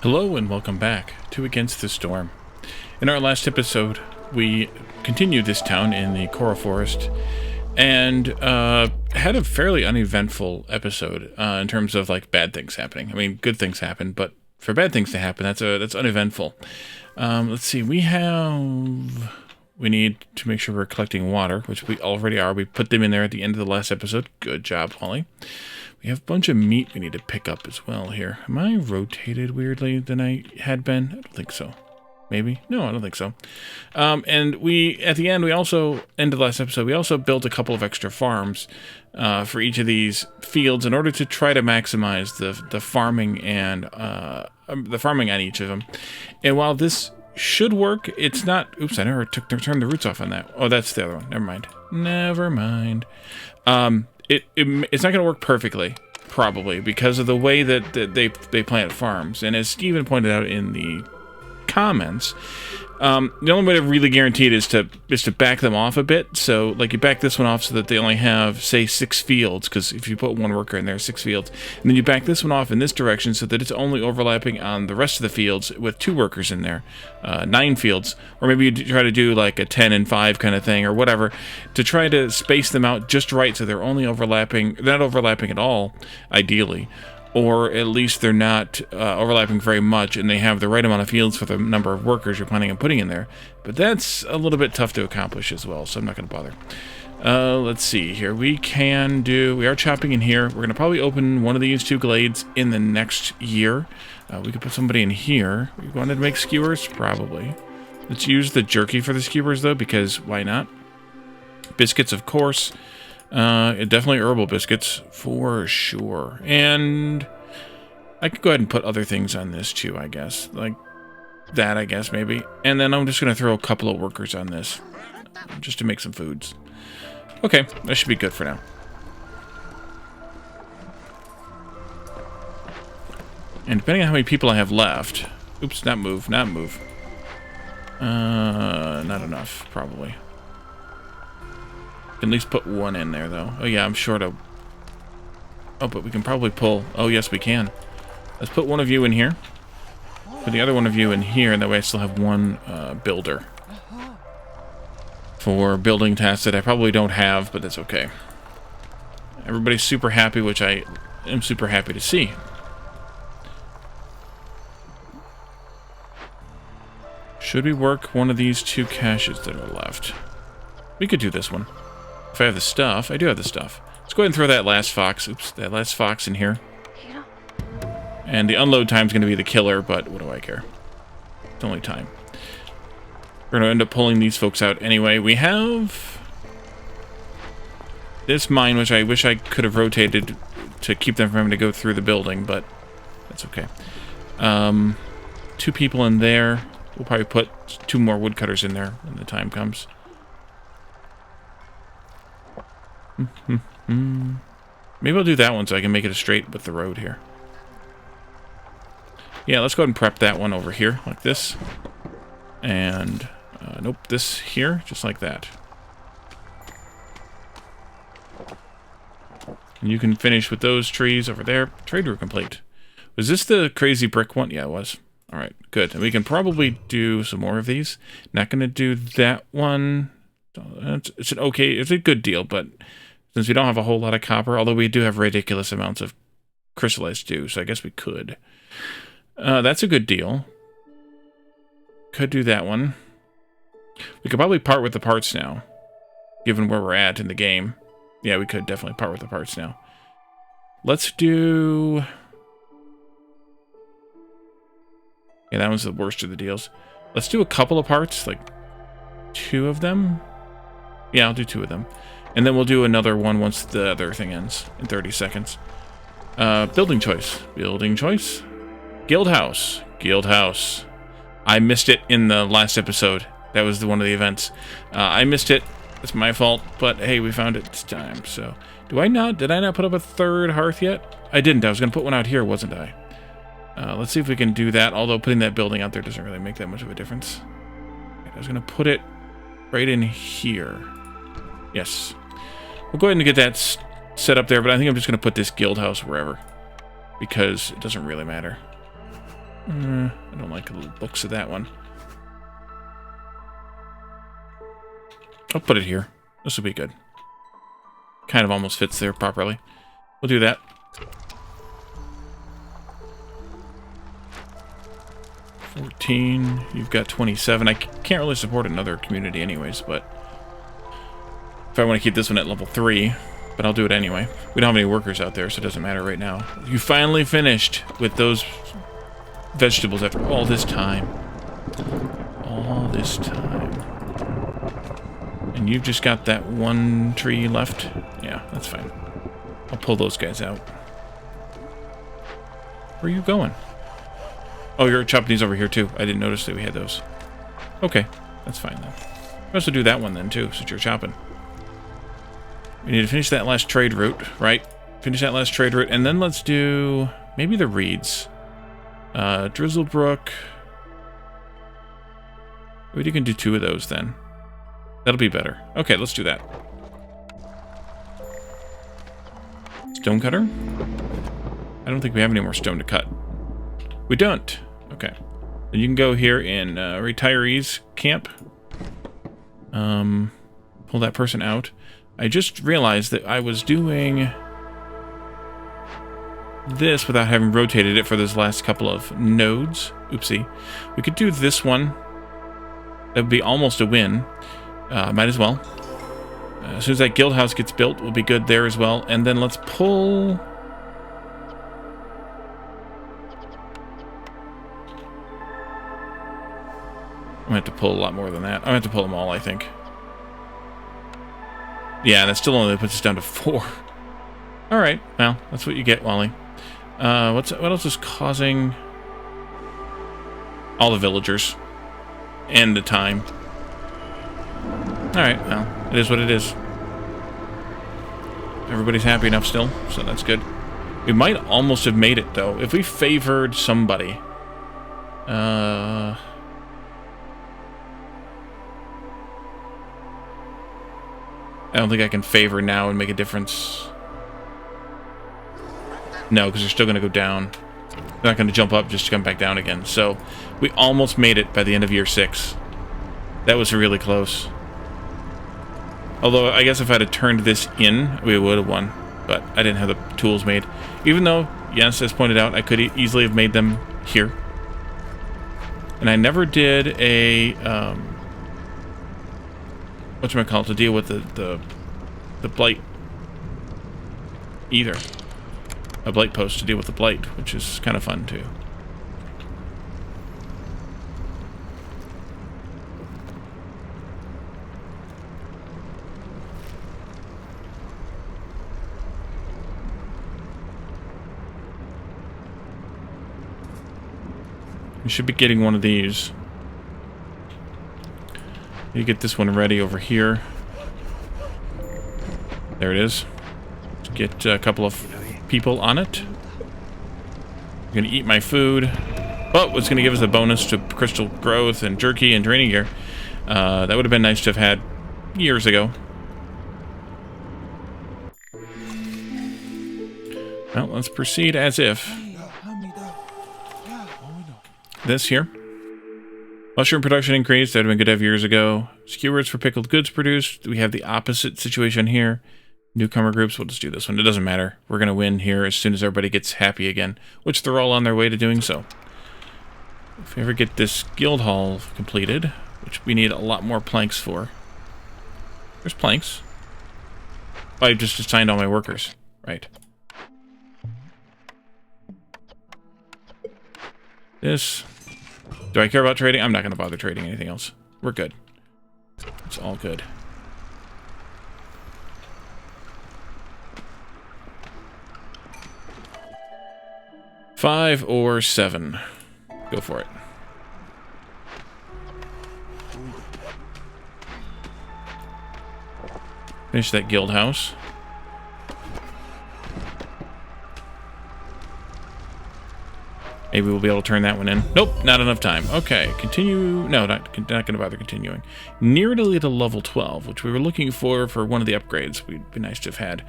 Hello and welcome back to Against the Storm. In our last episode, we continued this town in the Coral Forest and had a fairly uneventful episode in terms of like bad things happening. I mean, good things happen, but for bad things to happen, that's uneventful. Let's see, we need to make sure we're collecting water, which we already are. We put them in there at the end of the last episode. Good job, Holly. We have a bunch of meat we need to pick up as well here. Am I rotated weirdly than I had been? I don't think so. Maybe? No, I don't think so. And we, at the end, we also, end of the last episode, we also built a couple of extra farms for each of these fields in order to try to maximize the farming and the farming on each of them. And while this should work, it's not. Oops, I never turned the roots off on that. Oh, that's the other one. Never mind. Never mind. It's not going to work perfectly, probably, because of the way that they plant farms. And as Steven pointed out in the comments, the only way to really guarantee it is to back them off a bit. So, like, you back this one off so that they only have, say, 6 fields, because if you put one worker in there, 6 fields. And then you back this one off in this direction so that it's only overlapping on the rest of the fields with 2 workers in there, 9 fields. Or maybe you try to do, like, a 10 and 5 kind of thing, or whatever, to try to space them out just right so they're only overlapping, they're not overlapping at all, ideally. Or at least they're not overlapping very much, and they have the right amount of fields for the number of workers you're planning on putting in there. But that's a little bit tough to accomplish as well, so I'm not going to bother. Let's see here. We are chopping in here. We're going to probably open one of these 2 glades in the next year. We could put somebody in here. We wanted to make skewers? Probably. Let's use the jerky for the skewers, though, because why not? Biscuits, of course. Definitely herbal biscuits, for sure. And I could go ahead and put other things on this, too, I guess. Like that, I guess, maybe. And then I'm just going to throw a couple of workers on this, just to make some foods. Okay, that should be good for now. And depending on how many people I have left... Oops, not move. Not enough, probably. At least put 1 in there, though. Oh, yeah, I'm short of... Oh, but we can probably pull... Oh, yes, we can. Let's put one of you in here. Put the other one of you in here, and that way I still have 1 builder. For building tasks that I probably don't have, but that's okay. Everybody's super happy, which I am super happy to see. Should we work one of these 2 caches that are left? We could do this one. If I have the stuff, I do have the stuff. Let's go ahead and throw that last fox. Oops, that last fox in here. And the unload time is going to be the killer, but what do I care? It's only time. We're going to end up pulling these folks out anyway. We have this mine, which I wish I could have rotated to keep them from having to go through the building, but that's okay. 2 people in there. We'll probably put 2 more woodcutters in there when the time comes. Maybe I'll do that one so I can make it straight with the road here. Yeah, let's go ahead and prep that one over here, like this. And, nope, this here, just like that. And you can finish with those trees over there. Trade route complete. Was this the crazy brick one? Yeah, it was. Alright, good. And we can probably do some more of these. Not going to do that one. It's an okay, it's a good deal, but since we don't have a whole lot of copper, although we do have ridiculous amounts of crystallized dew, so I guess we could. That's a good deal. Could do that one. We could probably part with the parts now, given where we're at in the game. Yeah, we could definitely part with the parts now. Let's do... Yeah, that one's the worst of the deals. Let's do a couple of parts, like 2 of them. Yeah, I'll do 2 of them. And then we'll do another one once the other thing ends in 30 seconds. Building choice. Building choice. Guild house. Guild house. I missed it in the last episode. That was one of the events. I missed it. It's my fault. But hey, we found it this time. So, did I not put up a 3rd hearth yet? I didn't. I was going to put one out here, wasn't I? Let's see if we can do that. Although putting that building out there doesn't really make that much of a difference. I was going to put it right in here. Yes. We'll go ahead and get that set up there, but I think I'm just going to put this guild house wherever. Because it doesn't really matter. I don't like the looks of that one. I'll put it here. This will be good. Kind of almost fits there properly. We'll do that. 14. You've got 27. I can't really support another community anyways, but if I want to keep this one at level 3, but I'll do it anyway. We don't have any workers out there, so it doesn't matter right now. You finally finished with those vegetables after all this time. All this time. And you've just got that one tree left? Yeah, that's fine. I'll pull those guys out. Where are you going? Oh, you're chopping these over here too. I didn't notice that we had those. Okay, that's fine then. I'll also do that one then too, since you're chopping. We need to finish that last trade route, right? Finish that last trade route, and then let's do maybe the reeds. Drizzlebrook. Maybe you can do 2 of those then. That'll be better. Okay, let's do that. Stonecutter? I don't think we have any more stone to cut. We don't. Okay. Then you can go here in retirees camp. Pull that person out. I just realized that I was doing this without having rotated it for those last couple of nodes. Oopsie. We could do this one. That would be almost a win. Might as well. As soon as that guild house gets built, we'll be good there as well. And then let's pull... I'm going to have to pull a lot more than that. I'm going to have to pull them all, I think. Yeah, that still only puts us down to 4. Alright, well, that's what you get, Wally. What else is causing... all the villagers. And the time. Alright, well, it is what it is. Everybody's happy enough still, so that's good. We might almost have made it, though. If we favored somebody... I don't think I can favor now and make a difference. No, because they're still going to go down. They're not going to jump up just to come back down again. So, we almost made it by the end of year 6. That was really close. Although, I guess if I'd have turned this in, we would have won. But I didn't have the tools made. Even though, yes, as pointed out, I could easily have made them here. And I never did a... whatchamacallit, to deal with the blight either. A blight post to deal with the blight, which is kind of fun too. We should be getting one of these. You get this one ready over here. There it is. Let's get a couple of people on it. I'm gonna eat my food. Oh, it's gonna give us a bonus to crystal growth and jerky and training gear. That would have been nice to have had years ago. Well, let's proceed as if. This here. Mushroom production increased. That would have been good to have years ago. Skewers for pickled goods produced. We have the opposite situation here. Newcomer groups. We'll just do this one. It doesn't matter. We're going to win here as soon as everybody gets happy again. Which they're all on their way to doing so. If we ever get this guild hall completed, which we need a lot more planks for. There's planks. I just assigned all my workers. Right. This... Do I care about trading? I'm not going to bother trading anything else. We're good. It's all good. $5 or $7. Go for it. Finish that guild house. Maybe we'll be able to turn that one in. Nope, not enough time. Okay, continue. No, not going to bother continuing. Nearly to level 12, which we were looking for one of the upgrades. We'd be nice to have had.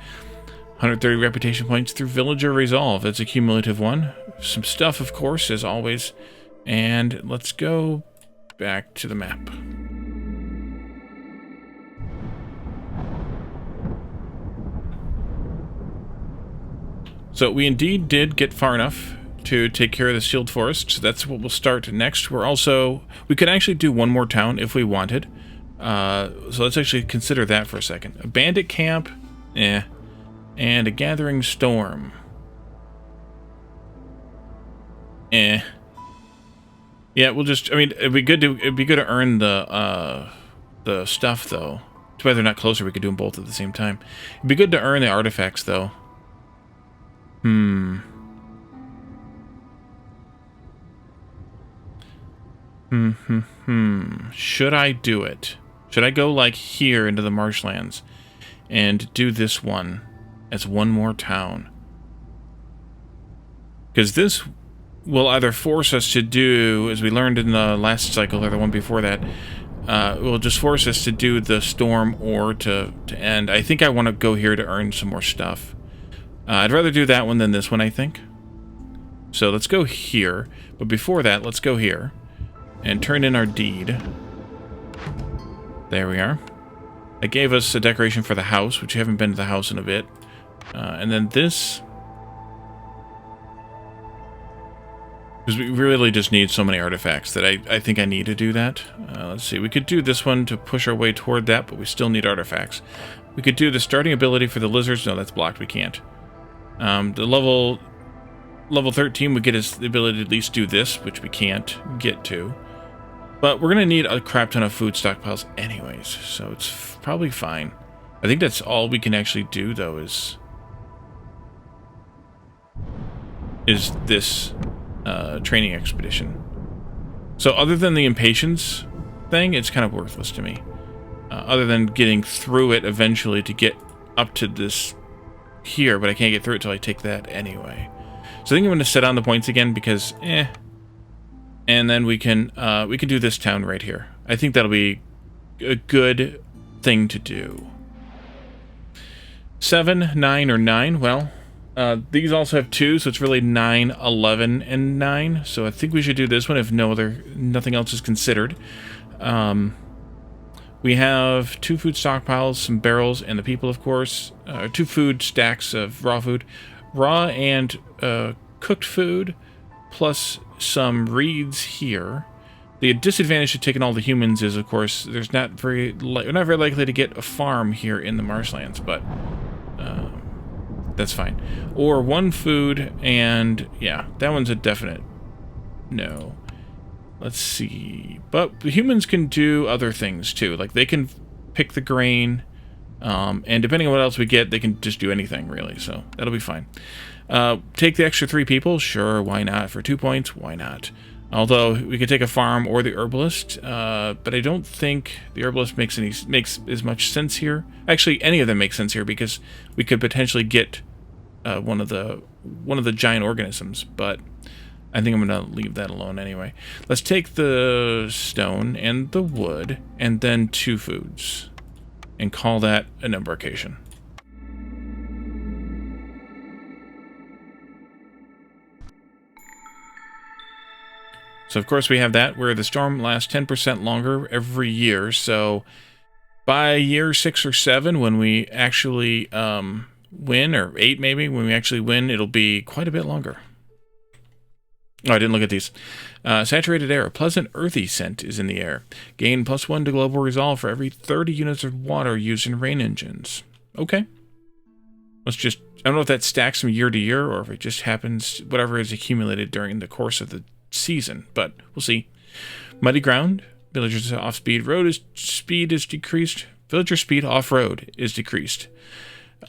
130 reputation points through Villager Resolve. That's a cumulative one. Some stuff, of course, as always. And let's go back to the map. So we indeed did get far enough to take care of the sealed forest. So that's what we'll start next. We could actually do one more town if we wanted. So let's actually consider that for a second. A bandit camp, and a gathering storm. Yeah, we'll just, I mean, it'd be good to earn the stuff, though. Too bad they're not closer, we could do them both at the same time. It'd be good to earn the artifacts, though. Should I do it? Should I go, like, here into the marshlands and do this one as one more town? Because this will either force us to do, as we learned in the last cycle, or the one before that, it will just force us to do the storm or to end. I think I want to go here to earn some more stuff. I'd rather do that one than this one, I think. So let's go here. But before that, let's go here and turn in our deed. There we are. It gave us a decoration for the house, which we haven't been to the house in a bit. And then this... because we really just need so many artifacts that I think I need to do that. Let's see, we could do this one to push our way toward that, but we still need artifacts. We could do the starting ability for the lizards. No, that's blocked, we can't. The level 13 would get us the ability to at least do this, which we can't get to. But we're going to need a crap ton of food stockpiles anyways, so it's probably fine. I think that's all we can actually do, though, is this training expedition. So other than the impatience thing, it's kind of worthless to me. Other than getting through it eventually to get up to this here, but I can't get through it till I take that anyway. So I think I'm going to set on the points again because, and then we can do this town right here. I think that'll be a good thing to do. 7, 9, or 9. Well, these also have 2, so it's really 9, 11, and 9. So I think we should do this one if nothing else is considered. We have 2 food stockpiles, some barrels, and the people, of course. 2 food stacks of raw food. Raw and cooked food, plus some reeds here. The disadvantage to taking all the humans is, of course, we're not very likely to get a farm here in the marshlands, but that's fine. Or 1 food, and yeah, that one's a definite no. Let's see. But the humans can do other things too. Like they can pick the grain, and depending on what else we get, they can just do anything really. So that'll be fine. Take the extra 3 people, sure, why not? For 2 points, why not? Although we could take a farm or the herbalist, but I don't think the herbalist makes as much sense here. Actually, any of them make sense here because we could potentially get one of the giant organisms, but I think I'm going to leave that alone anyway. Let's take the stone and the wood and then 2 foods and call that an embarkation. So, of course, we have that, where the storm lasts 10% longer every year. So, by year 6 or 7, when we actually win, or 8 maybe, when we actually win, it'll be quite a bit longer. Oh, I didn't look at these. Saturated air. A pleasant, earthy scent is in the air. Gain +1 to global resolve for every 30 units of water used in rain engines. Okay. Let's just... I don't know if that stacks from year to year, or if it just happens, whatever is accumulated during the course of the season, but we'll see. Muddy ground. Villagers off-speed. Speed is decreased. Villager speed off-road is decreased.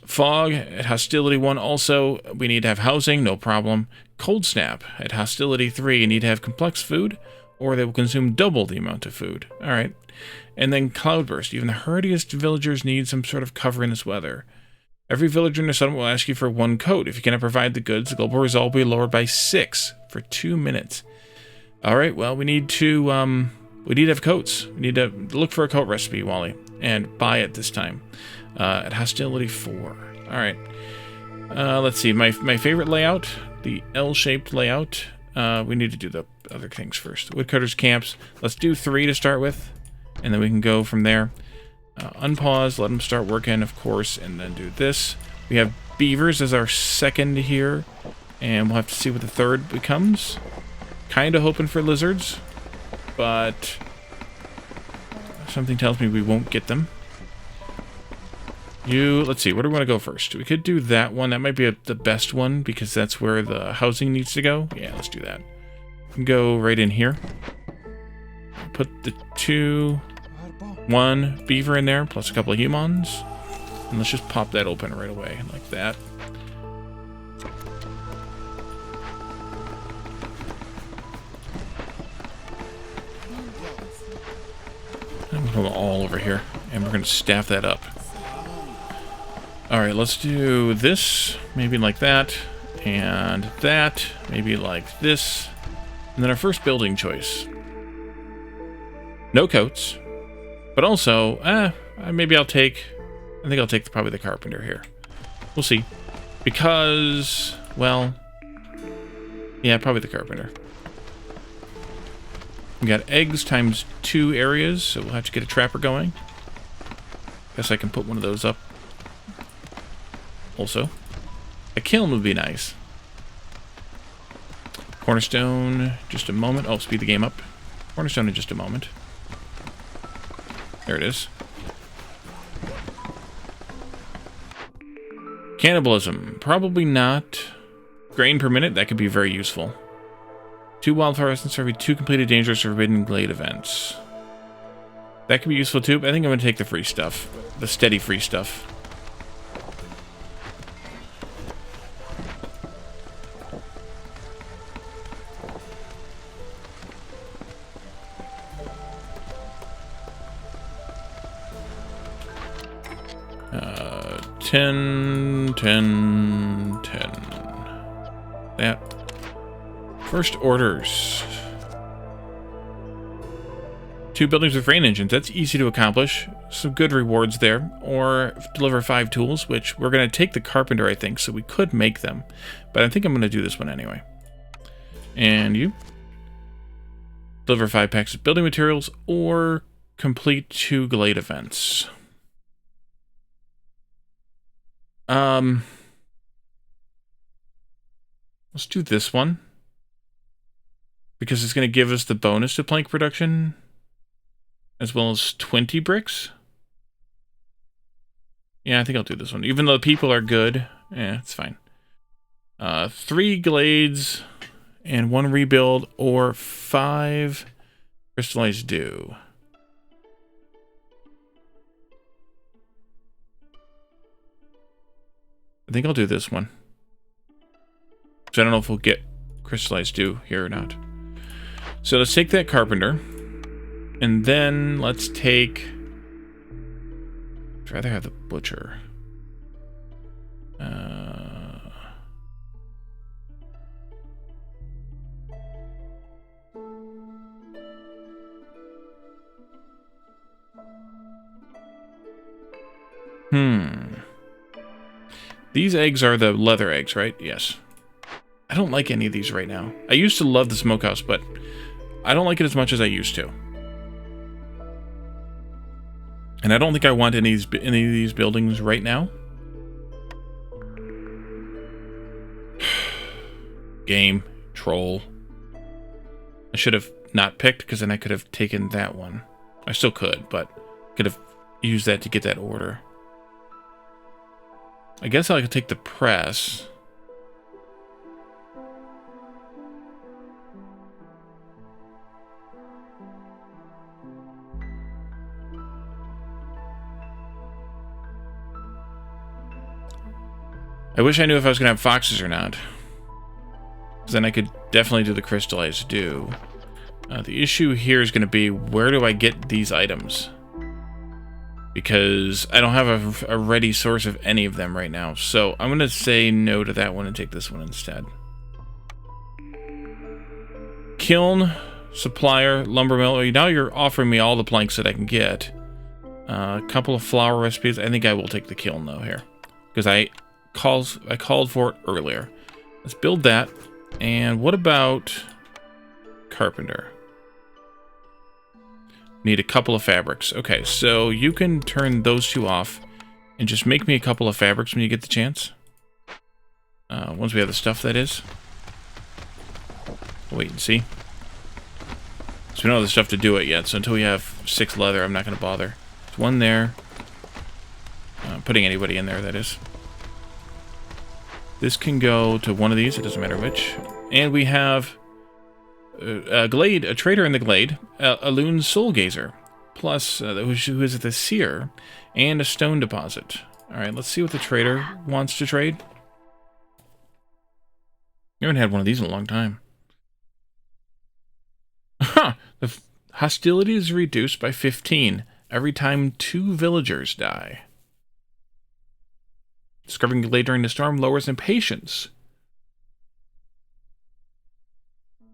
Fog at hostility 1 also. We need to have housing, no problem. Cold snap at hostility 3. You need to have complex food, or they will consume double the amount of food. Alright. And then cloudburst. Even the hardiest villagers need some sort of cover in this weather. Every villager in the settlement will ask you for 1 coat. If you cannot provide the goods, the global resolve will be lowered by 6 for 2 minutes. Alright, well, we need to have coats. We need to look for a coat recipe, Wally, and buy it this time. At hostility 4. Alright. Let's see, my favorite layout, the L-shaped layout. We need to do the other things first. Woodcutters camps. Let's do 3 to start with, and then we can go from there. Unpause, let them start working, of course, and then do this. We have beavers as our second here, and we'll have to see what the third becomes. Kind of hoping for lizards, but something tells me we won't get them. Let's see, where do we want to go first? We could do that one. That might be the best one, because that's where the housing needs to go. Yeah, let's do that. We can go right in here. Put the 1 beaver in there, plus a couple of humans. And let's just pop that open right away, like that. I'm going to put them all over here, and we're going to staff that up. Alright, let's do this, maybe like that, and that, maybe like this. And then our first building choice. No coats, but also, maybe I think I'll take probably the carpenter here. We'll see. Because, well, yeah, probably the carpenter. We got eggs times 2 areas, so we'll have to get a trapper going. Guess I can put one of those up. Also, a kiln would be nice. Cornerstone, just a moment. Oh, speed the game up. Cornerstone in just a moment. There it is. Cannibalism, probably not. Grain per minute, that could be very useful. 2 wildfire essence for every 2 completed dangerous or forbidden glade events. That could be useful too, but I think I'm going to take the free stuff. The steady free stuff. Uh, 10, 10, 10. That. First orders. 2 buildings with rain engines. That's easy to accomplish. Some good rewards there. Or deliver 5 tools, which we're going to take the carpenter, I think, so we could make them. But I think I'm going to do this one anyway. And you? Deliver 5 packs of building materials or complete 2 glade events. Let's do this one. Because it's going to give us the bonus to plank production, as well as 20 bricks. Yeah, I think I'll do this one. Even though the people are good, it's fine. 3 glades and 1 rebuild, or 5 crystallized dew. I think I'll do this one. So I don't know if we'll get crystallized dew here or not. So let's take that carpenter, and then let's take... I'd rather have the butcher. These eggs are the leather eggs, right? Yes. I don't like any of these right now. I used to love the smokehouse, but I don't like it as much as I used to. And I don't think I want any of these buildings right now. Game. Troll. I should have not picked, because then I could have taken that one. I still could, but could have used that to get that order. I guess I could take the press. I wish I knew if I was going to have foxes or not. Because then I could definitely do the crystallized dew. The issue here is going to be, where do I get these items? Because I don't have a ready source of any of them right now. So I'm going to say no to that one and take this one instead. Kiln, supplier, lumber mill. Now you're offering me all the planks that I can get. A couple of flour recipes. I think I will take the kiln though here. Because I I called for it earlier. Let's build that. And what about carpenter? Need a couple of fabrics. Okay, so you can turn those two off and just make me a couple of fabrics when you get the chance. Once we have the stuff, that is. We'll wait and see. So we don't have the stuff to do it yet, so until we have 6 leather, I'm not going to bother. There's one there. Putting anybody in there, that is. This can go to one of these, it doesn't matter which. And we have a glade, a trader in the glade, a loon soul gazer, plus who is the seer, and a stone deposit. Alright, let's see what the trader wants to trade. We haven't had one of these in a long time. Huh! The hostility is reduced by 15 every time 2 villagers die. Discovering glade during the storm lowers impatience.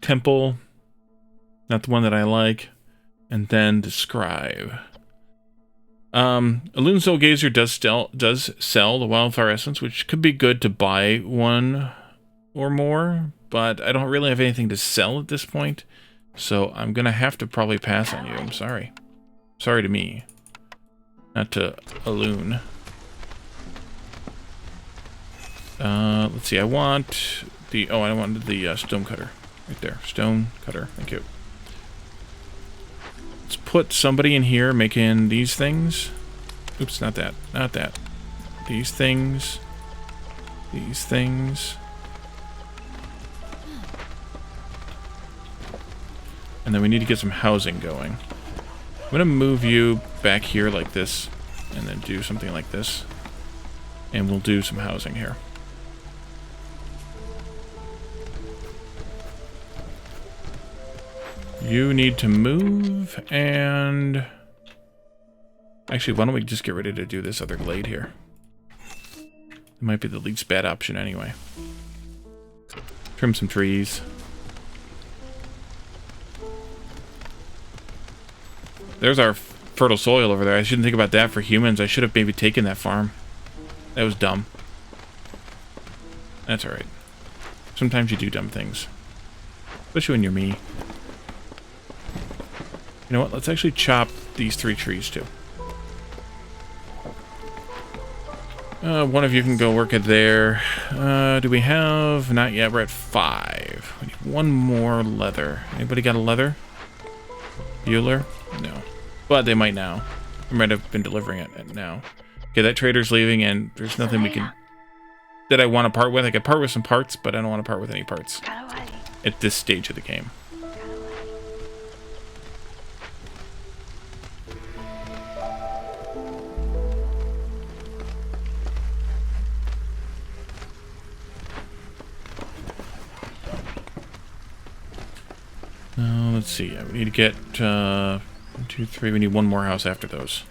Temple, not the one that I like. And then describe. A Loon Soul Gazer does sell the Wildfire Essence, which could be good to buy one or more, but I don't really have anything to sell at this point, so I'm gonna have to probably pass on you. I'm sorry. Sorry to me. Not to a loon. Let's see, I want the... Oh, I wanted the stone cutter. Right there. Stone cutter. Thank you. Let's put somebody in here making these things. Oops, not that. Not that. These things. These things. And then we need to get some housing going. I'm going to move you back here like this. And then do something like this. And we'll do some housing here. You need to move, and... Actually, why don't we just get ready to do this other glade here? It might be the least bad option anyway. Trim some trees. There's our fertile soil over there. I shouldn't think about that for humans. I should have maybe taken that farm. That was dumb. That's alright. Sometimes you do dumb things. Especially when you're me. You know what? Let's actually chop these 3 trees too. One of you can go work it there. Do we have... Not yet. We're at 5. We need 1 more leather. Anybody got a leather? Bueller? No. But they might now. I might have been delivering it now. Okay, that trader's leaving and there's nothing we can... That I want to part with. I could part with some parts, but I don't want to part with any parts. At this stage of the game. Let's see. We need to get 1, 2, 3. We need 1 more house after those.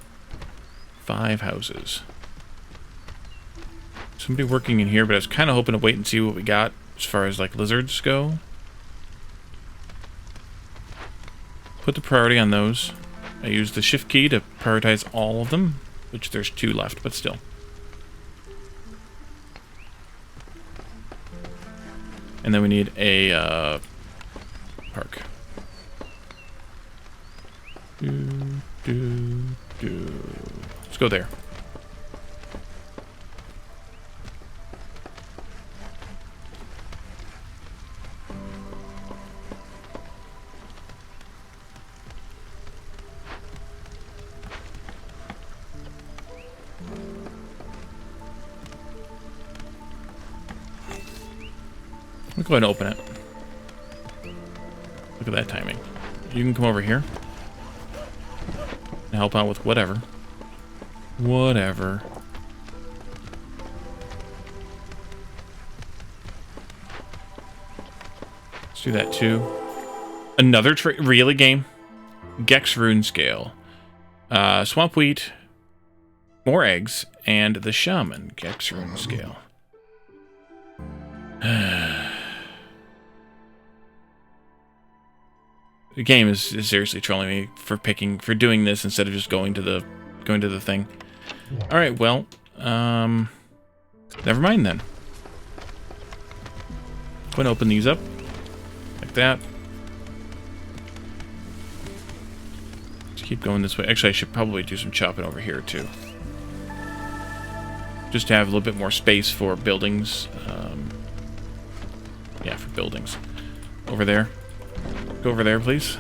5 houses. Somebody working in here, but I was kind of hoping to wait and see what we got as far as like lizards go. Put the priority on those. I used the shift key to prioritize all of them, which there's 2 left, but still. And then we need a park. Let's go there. We'll go ahead and open it. Look at that timing. You can come over here and help out with whatever. Whatever. Let's do that too. Another really game? Gex Rune Scale. Swamp Wheat. More eggs. And the Shaman Gex Rune Scale. The game is seriously trolling me for doing this instead of just going to the thing. All right, well, Never mind then. Go and open these up. Like that. Just keep going this way. Actually, I should probably do some chopping over here, too. Just to have a little bit more space for buildings. Yeah, for buildings. Over there. Go over there, please.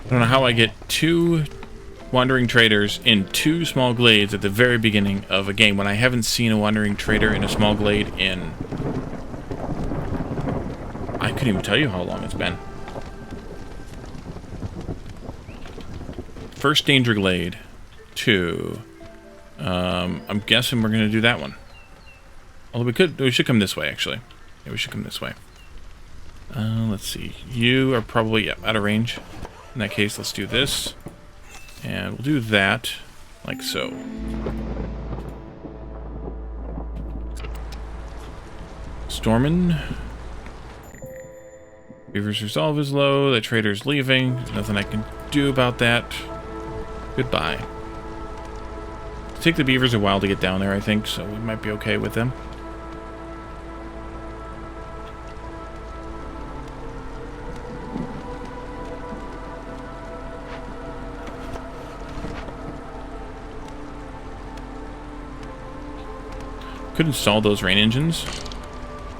I don't know how I get 2 wandering traders in 2 small glades at the very beginning of a game when I haven't seen a wandering trader in a small glade in... I couldn't even tell you how long it's been. First danger glade. 2. I'm guessing we're going to do that one. Although we should come this way, actually. Yeah, we should come this way. Let's see. You are probably out of range. In that case, let's do this. And we'll do that, like so. Stormin. Beaver's resolve is low. The trader's leaving. There's nothing I can do about that. Goodbye. It'll take the beavers a while to get down there, I think, so we might be okay with them. Could install those rain engines,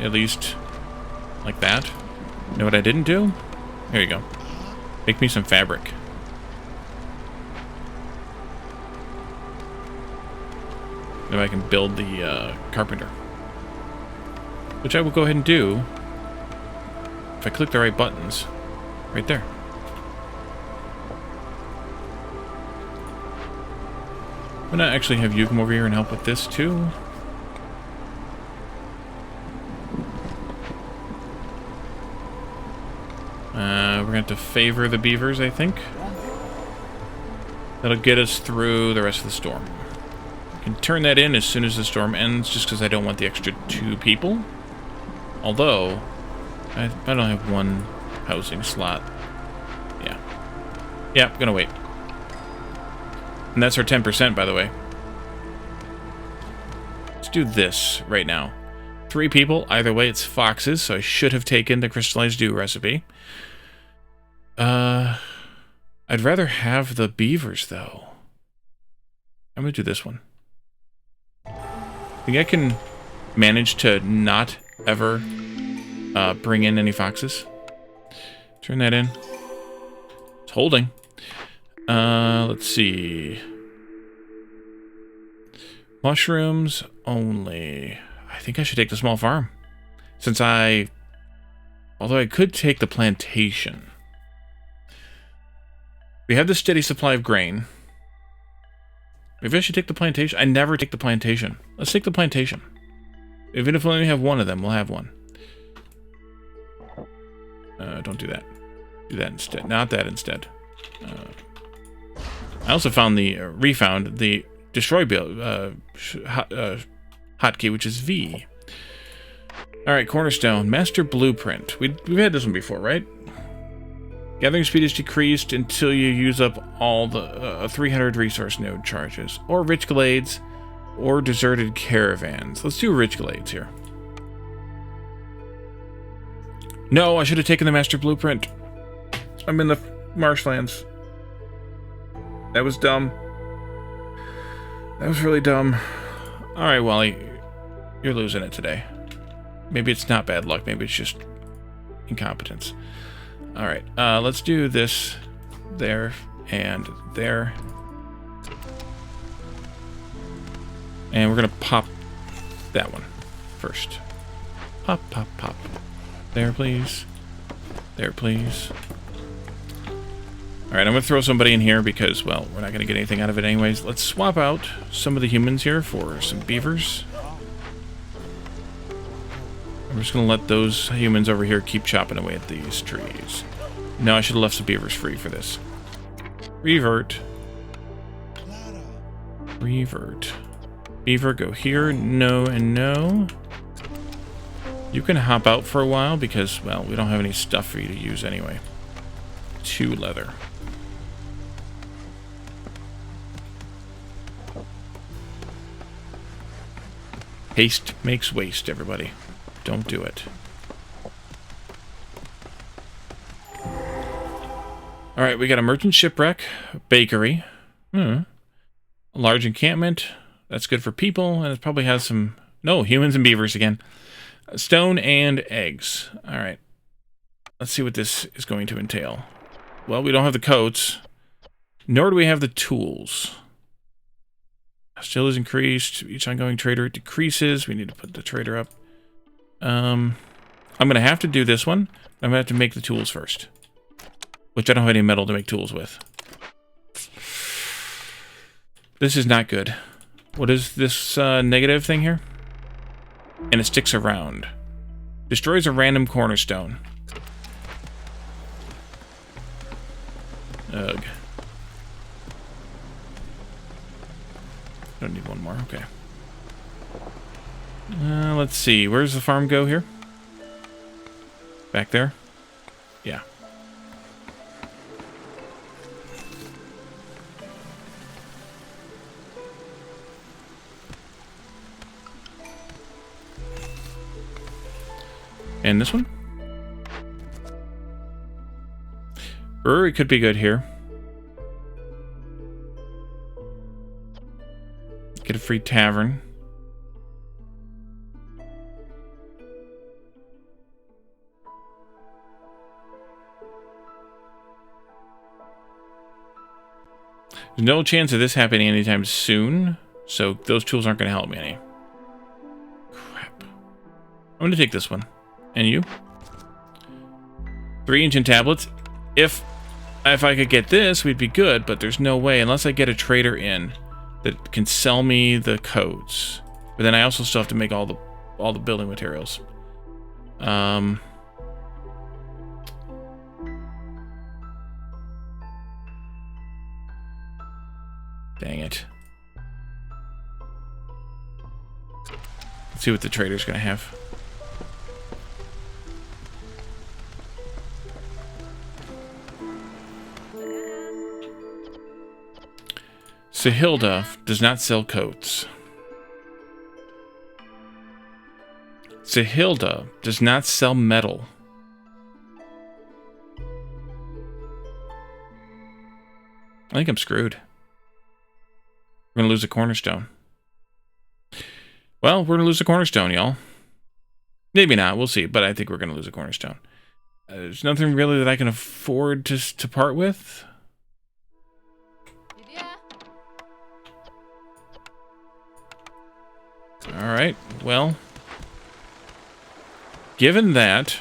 at least like that. You know what I didn't do? Here you go. Make me some fabric. Now I can build the carpenter, which I will go ahead and do if I click the right buttons right there. Why not actually have you come over here and help with this too? We're going to have to favor the beavers, I think. That'll get us through the rest of the storm. I can turn that in as soon as the storm ends, just because I don't want the extra 2 people. Although, I don't have 1 housing slot. Yeah. Yeah, I'm gonna wait. And that's our 10%, by the way. Let's do this right now. 3 people. Either way, it's foxes, so I should have taken the crystallized dew recipe. I'd rather have the beavers, though. I'm gonna do this one. I think I can manage to not ever bring in any foxes. Turn that in. It's holding. Let's see. Mushrooms only. I think I should take the small farm. Since although I could take the plantation. We have the steady supply of grain. Maybe I should take the plantation. I never take the plantation. Let's take the plantation. Even if we only have 1 of them, we'll have 1. Don't do that. Do that instead. Not that instead. I also found refound the destroy build hotkey, which is V. All right, cornerstone, master blueprint. We've had this one before, right? Gathering speed is decreased until you use up all the 300 resource node charges, or rich glades, or deserted caravans. Let's do rich glades here. No, I should have taken the master blueprint. I'm in the marshlands. That was dumb. That was really dumb. All right, Wally, you're losing it today. Maybe it's not bad luck. Maybe it's just incompetence. All right, let's do this there and there. And we're going to pop that one first. Pop, pop, pop. There, please. There, please. All right, I'm going to throw somebody in here because, well, we're not going to get anything out of it anyways. Let's swap out some of the humans here for some beavers. I'm just going to let those humans over here keep chopping away at these trees. No, I should have left some beavers free for this. Revert. Revert. Beaver, go here. No and no. You can hop out for a while because, well, we don't have any stuff for you to use anyway. 2 leather. Haste makes waste, everybody. Don't do it. Alright, we got a merchant shipwreck, a bakery, a large encampment. That's good for people, and it probably has some... No, humans and beavers again. Stone and eggs. Alright. Let's see what this is going to entail. Well, we don't have the coats, nor do we have the tools. Still is increased. Each ongoing trader it decreases. We need to put the trader up. I'm going to have to do this one. I'm going to have to make the tools first. Which I don't have any metal to make tools with. This is not good. What is this negative thing here? And it sticks around. Destroys a random cornerstone. Ugh. Don't need one more, okay. Let's see, where's the farm go here? Back there? Yeah. And this one? Brewery could be good here. Get a free tavern. There's no chance of this happening anytime soon, so those tools aren't going to help me any. Crap. I'm going to take this one. And you? 3 ancient tablets. If I could get this, we'd be good, but there's no way, unless I get a trader in that can sell me the coats. But then I also still have to make all the building materials. Dang it. Let's see what the trader's gonna have. Sahilda does not sell coats. Sahilda does not sell metal. I think I'm screwed. We're gonna lose a cornerstone. Well, we're gonna lose a cornerstone, y'all. Maybe not, we'll see, but I think we're gonna lose a cornerstone. There's nothing really that I can afford to part with. Alright, well, given that,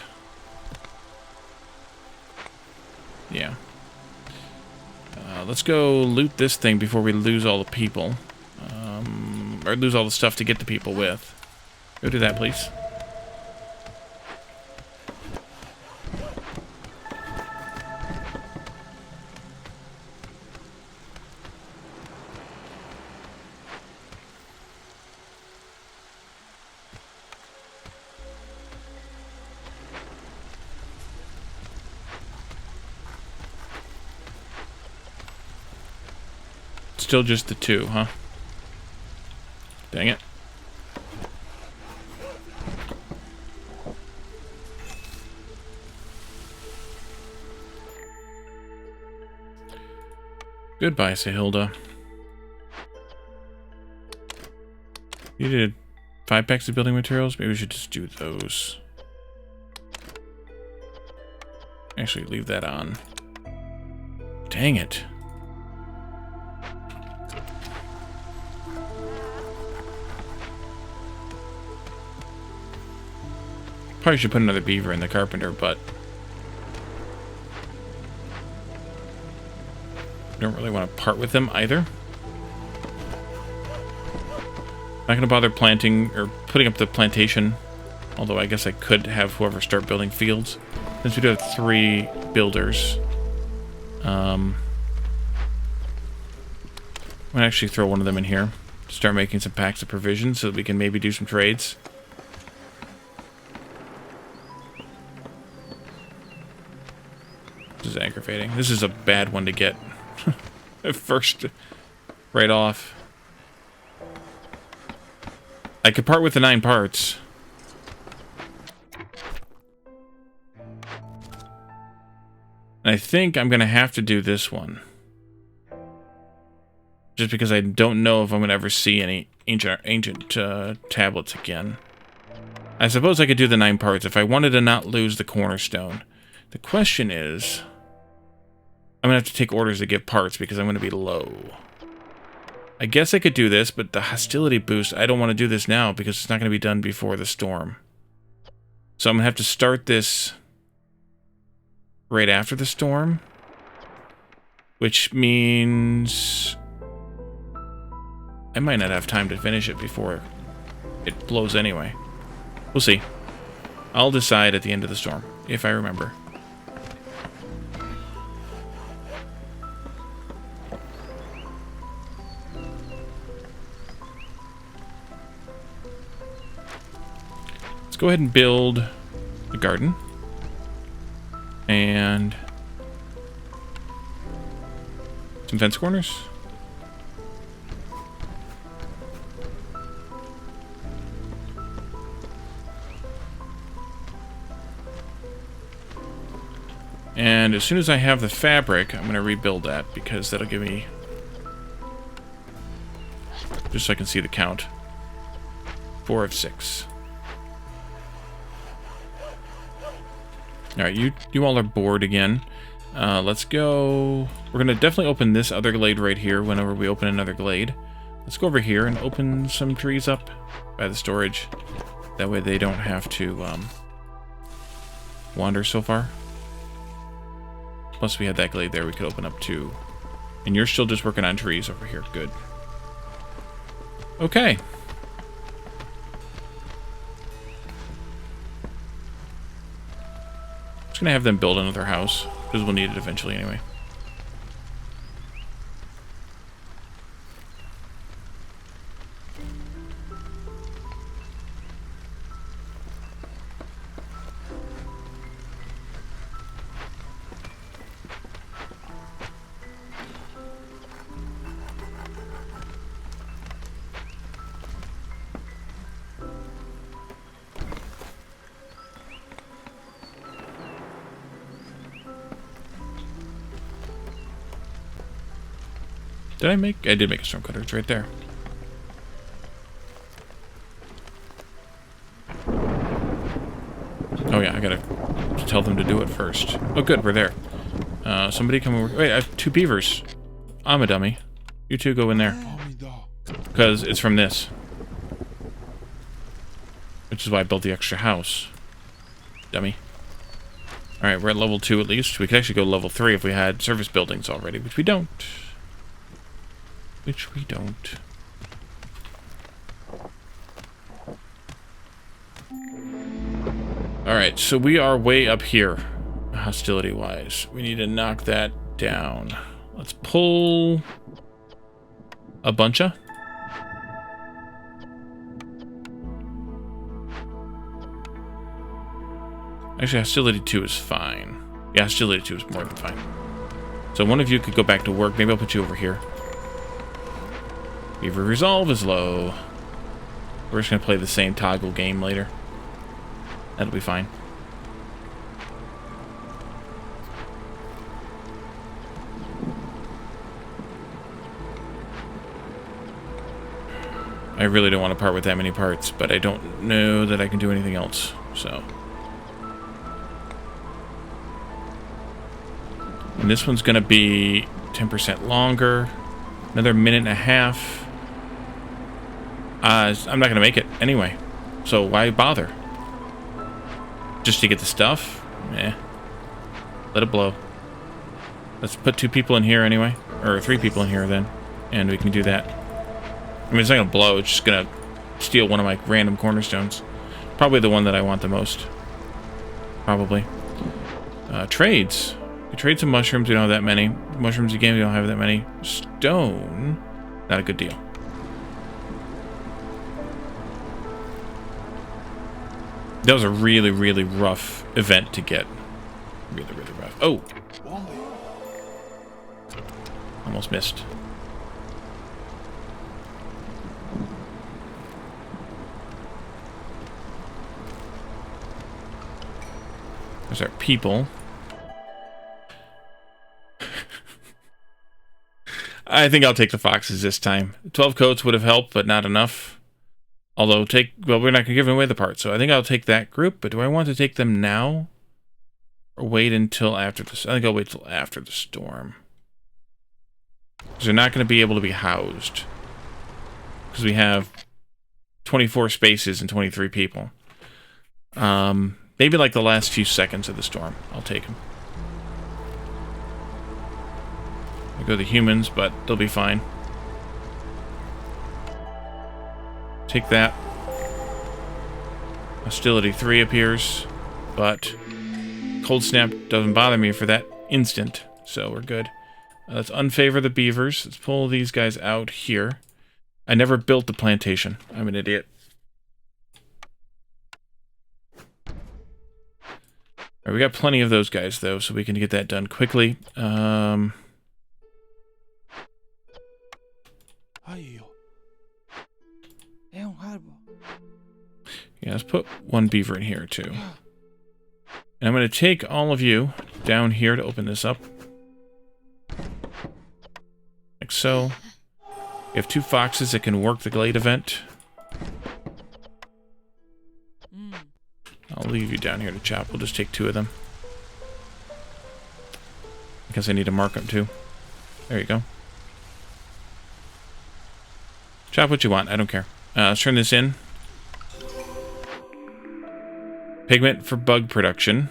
yeah, let's go loot this thing before we lose all the people, or lose all the stuff to get the people with. Go do that, please. Still just the 2, huh? Dang it. Goodbye, Sahilda. You did 5 packs of building materials? Maybe we should just do those. Actually, leave that on. Dang it. Probably should put another beaver in the carpenter, but I don't really want to part with them either. Not going to bother planting or putting up the plantation, although I guess I could have whoever start building fields. Since we do have 3 builders. I'm going to actually throw one of them in here. Start making some packs of provisions so that we can maybe do some trades. This is aggravating. This is a bad one to get. First, right off. I could part with the 9 parts. And I think I'm going to have to do this one. Just because I don't know if I'm going to ever see any ancient tablets again. I suppose I could do the 9 parts if I wanted to not lose the cornerstone. The question is, I'm going to have to take orders to get parts because I'm going to be low. I guess I could do this, but the hostility boost, I don't want to do this now because it's not going to be done before the storm. So I'm going to have to start this right after the storm, which means I might not have time to finish it before it blows anyway. We'll see. I'll decide at the end of the storm, if I remember. Let's go ahead and build a garden. And some fence corners. And as soon as I have the fabric, I'm going to rebuild that because that'll give me... just so I can see the count. 4 of 6. Alright, you all are bored again. Let's go... We're going to definitely open this other glade right here whenever we open another glade. Let's go over here and open some trees up by the storage. That way they don't have to wander so far. Plus we had that glade there we could open up too. And you're still just working on trees over here. Good. Okay. Just gonna have them build another house, because we'll need it eventually anyway. Did I make... I did make a storm cutter. It's right there. Oh yeah, I gotta tell them to do it first. Oh good, we're there. Somebody come over... Wait, I have 2 beavers. I'm a dummy. You 2 go in there. Because it's from this. Which is why I built the extra house. Dummy. Alright, we're at level 2 at least. We could actually go level 3 if we had service buildings already, which we don't. Which we don't. Alright, so we are way up here, hostility-wise. We need to knock that down. Let's pull a bunch of. Actually, hostility 2 is fine. Yeah, hostility 2 is more than fine. So one of you could go back to work. Maybe I'll put you over here. Beaver resolve is low. We're just going to play the same toggle game later. That'll be fine. I really don't want to part with that many parts, but I don't know that I can do anything else, so... And this one's going to be 10% longer. Another minute and a half. I'm not going to make it anyway. So why bother? Just to get the stuff? Eh. Let it blow. Let's put 2 people in here anyway. Or 3 people in here then. And we can do that. I mean, it's not going to blow. It's just going to steal one of my random cornerstones. Probably the one that I want the most. Probably. Trades. We trade some mushrooms. We don't have that many. Mushrooms again, we don't have that many. Stone. Not a good deal. That was a really, really rough event to get. Really, really rough. Oh! Almost missed. There's our people. I think I'll take the foxes this time. 12 coats would have helped, but not enough. Although, well, we're not going to give away the part, so I think I'll take that group, but do I want to take them now? Or wait until after this? I think I'll wait till after the storm. Because they're not going to be able to be housed. Because we have 24 spaces and 23 people. Maybe like the last few seconds of the storm. I'll take them. I go the humans, but they'll be fine. Take that. Hostility 3 appears, but cold snap doesn't bother me for that instant, so we're good. Let's unfavor the beavers. Let's pull these guys out here. I never built the plantation. I'm an idiot. Alright, we got plenty of those guys, though, so we can get that done quickly. Yeah, let's put one beaver in here, too. And I'm going to take all of you down here to open this up. Like so. We have 2 foxes that can work the glade event. I'll leave you down here to chop. We'll just take 2 of them. Because I need to mark them, too. There you go. Chop what you want. I don't care. Let's turn this in. Pigment for bug production.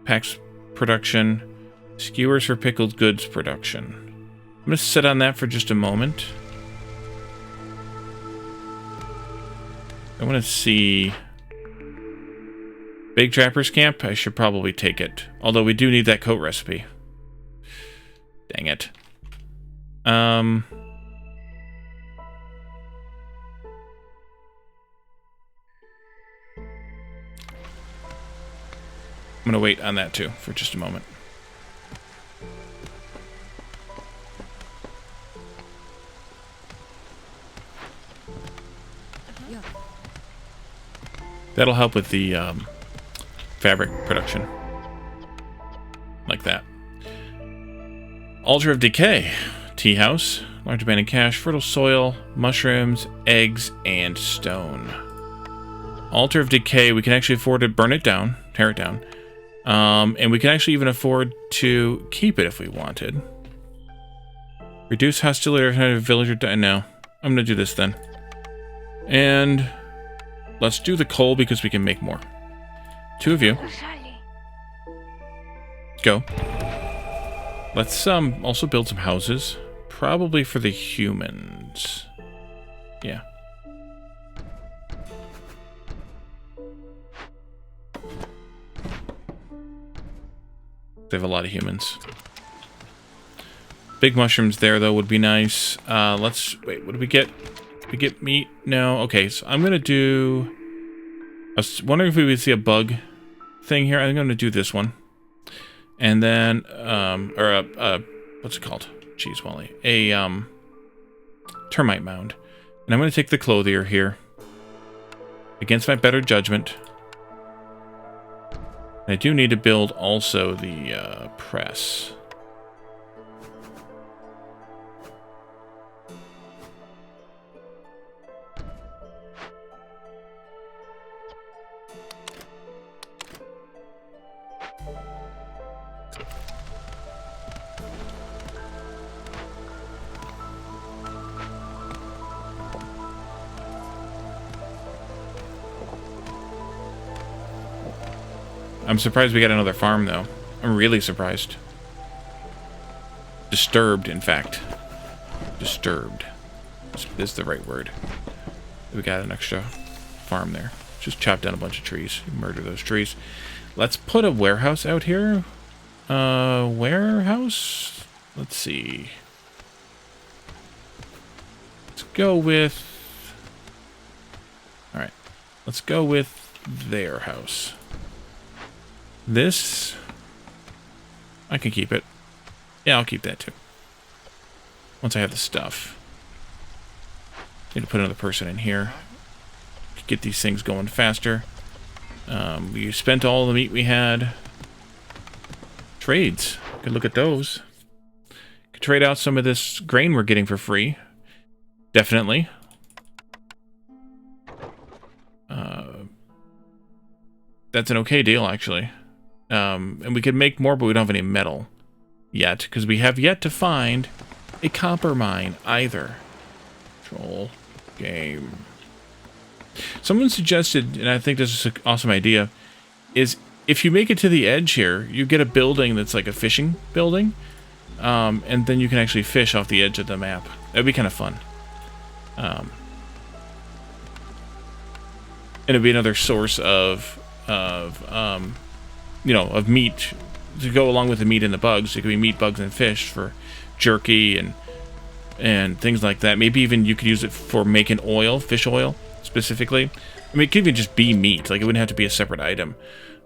Packs production. Skewers for pickled goods production. I'm going to sit on that for just a moment. I want to see... Big Trapper's Camp? I should probably take it. Although we do need that coat recipe. Dang it. I'm going to wait on that too for just a moment. That'll help with the fabric production. Like that. Altar of Decay. Tea house. Large abandoned cache. Fertile soil. Mushrooms. Eggs. And stone. Altar of Decay. We can actually afford to burn it down. Tear it down. And we can actually even afford to keep it if we wanted. Reduce hostility of villager. No. I'm going to do this then. And let's do the coal because we can make more. 2 of you. Go. Let's also build some houses. Probably for the humans. Yeah. They have a lot of humans. Big mushrooms there, though, would be nice. Let's... Wait, what did we get? Did we get meat? No. Okay, so I'm going to do... I was wondering if we would see a bug thing here. I'm going to do this one. And then... what's it called? Jeez, Wally. A termite mound. And I'm going to take the clothier here. Against my better judgment. I do need to build also the press. I'm surprised we got another farm, though. I'm really surprised. Disturbed, in fact. Disturbed. Is the right word. We got an extra farm there. Just chop down a bunch of trees. Murder those trees. Let's put a warehouse out here. Warehouse? Let's see. Let's go with... Alright. Let's go with their house. This... I can keep it. Yeah, I'll keep that too. Once I have the stuff. Need to put another person in here. Get these things going faster. We spent all the meat we had. Trades. Could look at those. Could trade out some of this grain we're getting for free. Definitely. That's an okay deal, actually. And we could make more, but we don't have any metal yet, because we have yet to find a copper mine either. Control game. Someone suggested, and I think this is an awesome idea, is if you make it to the edge here, you get a building that's like a fishing building, and then you can actually fish off the edge of the map. That'd be kind of fun. And it'd be another source of you know, of meat to go along with the meat and the bugs. It could be meat, bugs, and fish for jerky and things like that. Maybe even you could use it for making oil, fish oil specifically. I mean, it could even just be meat. Like, it wouldn't have to be a separate item.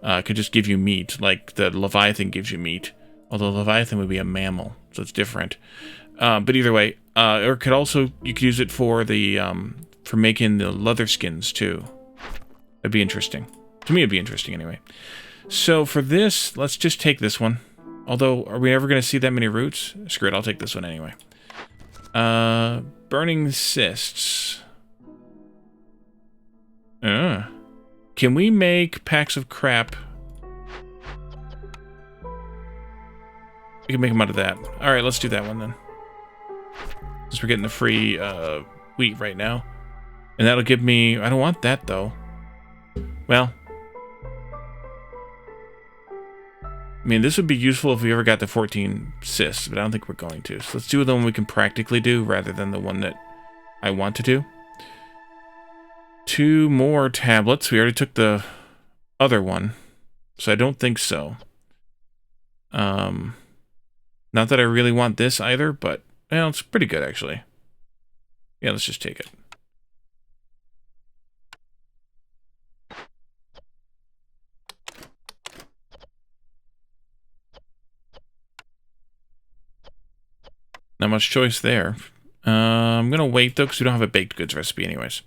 It could just give you meat, like the Leviathan gives you meat. Although Leviathan would be a mammal, so it's different. But either way, or could also, you could use it for the for making the leather skins too. That'd be interesting. To me, it'd be interesting anyway. So for this, let's just take this one. Although, are we ever going to see that many roots? Screw it, I'll take this one anyway. Burning cysts. Can we make packs of crap? We can make them out of that. Alright, let's do that one then. Since we're getting the free wheat right now. And that'll give me... I don't want that, though. Well... I mean, this would be useful if we ever got the 14 cysts, but I don't think we're going to. So let's do the one we can practically do rather than the one that I want to do. 2 more tablets. We already took the other one, so I don't think so. Not that I really want this either, but well, it's pretty good actually. Yeah, let's just take it. Not much choice there. I'm going to wait, though, because we don't have a baked goods recipe anyways.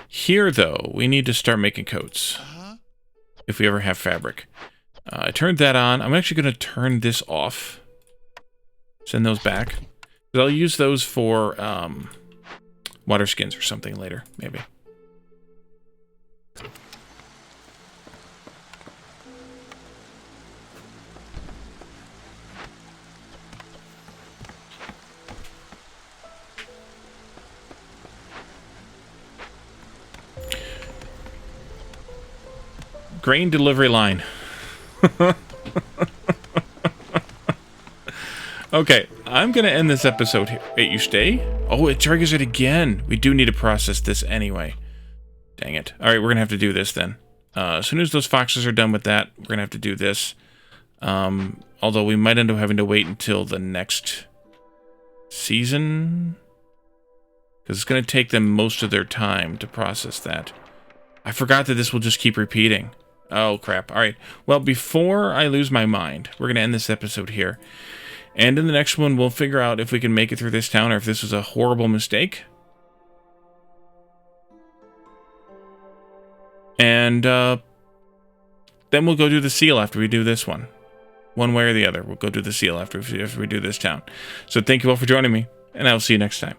Here, though, we need to start making coats. If we ever have fabric. I turned that on. I'm actually going to turn this off. Send those back. But I'll use those for water skins or something later, maybe. Grain delivery line. Okay, I'm going to end this episode here. Wait, you stay? Oh, it triggers it again. We do need to process this anyway. Dang it. All right, we're going to have to do this then. As soon as those foxes are done with that, we're going to have to do this. Although we might end up having to wait until the next season. Because it's going to take them most of their time to process that. I forgot that this will just keep repeating. Oh, crap. All right. Well, before I lose my mind, we're going to end this episode here. And in the next one, we'll figure out if we can make it through this town or if this was a horrible mistake. And then we'll go do the seal after we do this one. One way or the other. We'll go do the seal after we do this town. So thank you all for joining me, and I will see you next time.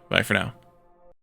Bye for now.